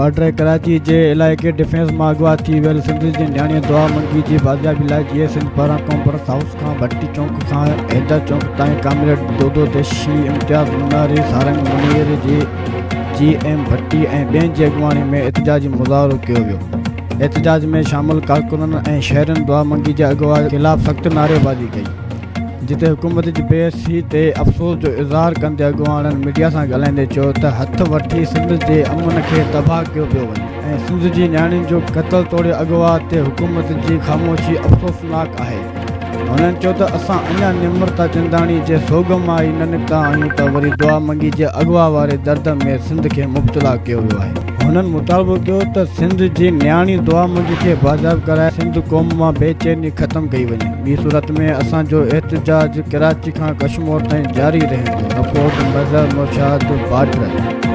Border Karachi जे इलाइक़े defence मां अगवा थी वियल सिंध जी न्याणीअ दुआ मंगी जी बाज़ियाबी लाइ जीअं सिंध पारां कॉन्फ्रेंस हाउस खां भट्टी चौक खां हैदर चौक ताईं कामरेड दोदो देशी इम्तियाज़ मुनारी सारंग मुनीर जी एम भट्टी ऐं ॿियनि जी अॻुवाणी में एतिजाजी मुज़ाहिरो कयो वियो। एतिजाज में शामिल कारकुननि ऐं शहरनि दुआ मंगी जे अगवा ख़िलाफ़ सख़्तु नारेबाज़ी कई, जिते हुकूमत जी बेअसी ते अफ़सोस जो इज़हार कंदे अॻुवाणनि मीडिया सां ॻाल्हाईंदे चयो त हथ वठी सिंध जे अमन खे तबाह कयो पियो वञे ऐं सिंध जी न्याणियुनि जो क़त्ल तोड़े अगवा ते हुकूमत जी ख़ामोशी अफ़सोसनाक आहे। हुननि चयो त असां अञा निमरता चंदाणी जे सोग मां ई न निकिता आहियूं त वरी दुआ मंगी जे अगवा वारे दर्द में सिंध खे मुब्तला कयो वियो आहे। हुननि मुतालबो कयो त सिंध जी न्याणी दुआ मंगी खे बाज़ाब कराए सिंध क़ौम मां बेचैनी ख़तमु कई वञे। ॿी सूरत में असांजो एहतजाज कराची खां कश्मीर ताईं जारी रहंदो। Report Mazhar Mushahid border.